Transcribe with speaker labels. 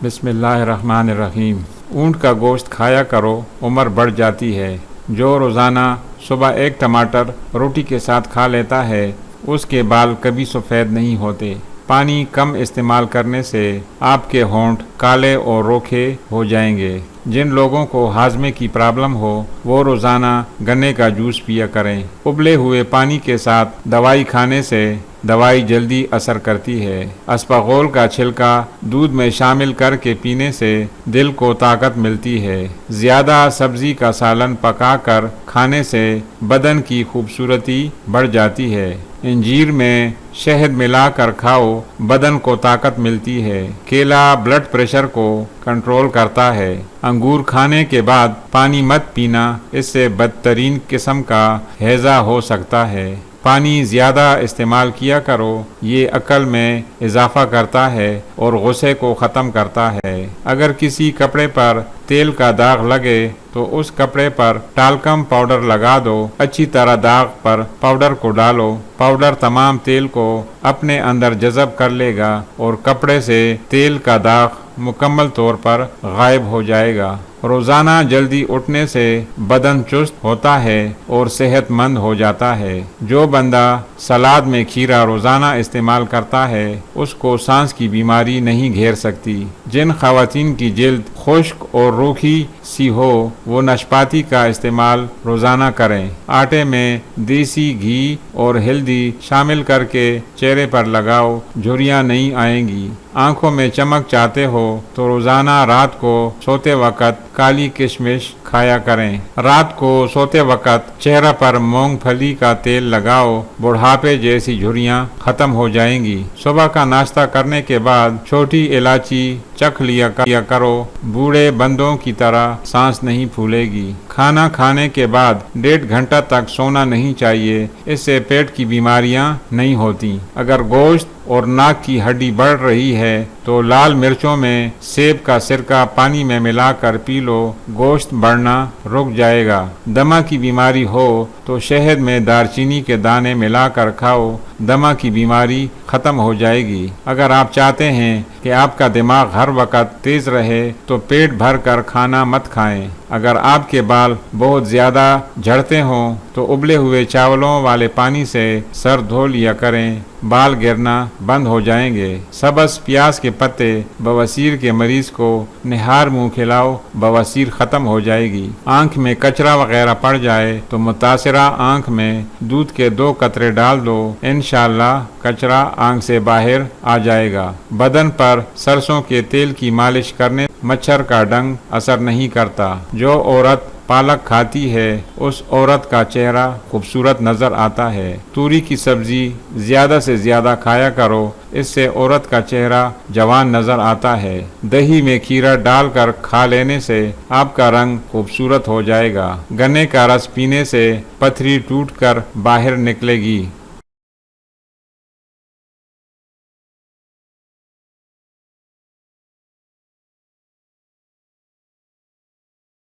Speaker 1: بسم اللہ الرحمن الرحیم۔ اونٹ کا گوشت کھایا کرو، عمر بڑھ جاتی ہے۔ جو روزانہ صبح ایک ٹماٹر روٹی کے ساتھ کھا لیتا ہے اس کے بال کبھی سفید نہیں ہوتے۔ پانی کم استعمال کرنے سے آپ کے ہونٹ کالے اور روکھے ہو جائیں گے۔ جن لوگوں کو ہاضمے کی پرابلم ہو وہ روزانہ گنے کا جوس پیا کریں۔ ابلے ہوئے پانی کے ساتھ دوائی کھانے سے دوائی جلدی اثر کرتی ہے۔ اسپغول کا چھلکا دودھ میں شامل کر کے پینے سے دل کو طاقت ملتی ہے۔ زیادہ سبزی کا سالن پکا کر کھانے سے بدن کی خوبصورتی بڑھ جاتی ہے۔ انجیر میں شہد ملا کر کھاؤ، بدن کو طاقت ملتی ہے۔ کیلا بلڈ پریشر کو کنٹرول کرتا ہے۔ انگور کھانے کے بعد پانی مت پینا، اس سے بدترین قسم کا ہیضہ ہو سکتا ہے۔ پانی زیادہ استعمال کیا کرو، یہ عقل میں اضافہ کرتا ہے اور غصے کو ختم کرتا ہے۔ اگر کسی کپڑے پر تیل کا داغ لگے تو اس کپڑے پر ٹالکم پاؤڈر لگا دو۔ اچھی طرح داغ پر پاؤڈر کو ڈالو۔ پاؤڈر تمام تیل کو اپنے اندر جذب کر لے گا اور کپڑے سے تیل کا داغ مکمل طور پر غائب ہو جائے گا۔ روزانہ جلدی اٹھنے سے بدن چست ہوتا ہے اور صحت مند ہو جاتا ہے۔ جو بندہ سلاد میں کھیرا روزانہ استعمال کرتا ہے اس کو سانس کی بیماری نہیں گھیر سکتی۔ جن خواتین کی جلد خشک اور روکھی سی ہو وہ ناشپاتی کا استعمال روزانہ کریں۔ آٹے میں دیسی گھی اور ہلدی شامل کر کے چہرے پر لگاؤ، جھریاں نہیں آئیں گی۔ آنکھوں میں چمک چاہتے ہو تو روزانہ رات کو سوتے وقت کالی کشمش کھایا کریں۔ رات کو سوتے وقت چہرہ پر مونگ پھلی کا تیل لگاؤ، بڑھاپے جیسی جھریاں ختم ہو جائیں گی۔ صبح کا ناشتہ کرنے کے بعد چھوٹی الائچی چکھ لیا کرو، بوڑھے بندوں کی طرح سانس نہیں پھولے گی۔ کھانا کھانے کے بعد 1.5 گھنٹہ تک سونا نہیں چاہیے، اس سے پیٹ کی بیماریاں نہیں ہوتی۔ اگر گوشت اور ناک کی ہڈی بڑھ رہی ہے تو لال مرچوں میں سیب کا سرکہ پانی میں ملا کر پی لو، گوشت بڑھنا رک جائے گا۔ دمہ کی بیماری ہو تو شہد میں دارچینی کے دانے ملا کر کھاؤ، دمہ کی بیماری ختم ہو جائے گی۔ اگر آپ چاہتے ہیں کہ آپ کا دماغ ہر وقت تیز رہے تو پیٹ بھر کر کھانا مت کھائیں۔ اگر آپ کے بال بہت زیادہ جھڑتے ہوں تو ابلے ہوئے چاولوں والے پانی سے سر دھو لیا کریں، بال گرنا بند ہو جائیں گے۔ سبز پیاز کے پتے بواسیر کے مریض کو نہار منہ کھلاؤ، بواسیر ختم ہو جائے گی۔ آنکھ میں کچرا وغیرہ پڑ جائے تو متاثرہ آنکھ میں دودھ کے 2 قطرے ڈال دو، انشاءاللہ کچرا آنکھ سے باہر آ جائے گا۔ بدن پر سرسوں کے تیل کی مالش کرنے مچھر کا ڈنگ اثر نہیں کرتا۔ جو عورت پالک کھاتی ہے اس عورت کا چہرہ خوبصورت نظر آتا ہے۔ توری کی سبزی زیادہ سے زیادہ کھایا کرو، اس سے عورت کا چہرہ جوان نظر آتا ہے۔ دہی میں کھیرا ڈال کر کھا لینے سے آپ کا رنگ خوبصورت ہو جائے گا۔ گنے کا رس پینے سے پتھری ٹوٹ کر باہر نکلے گی۔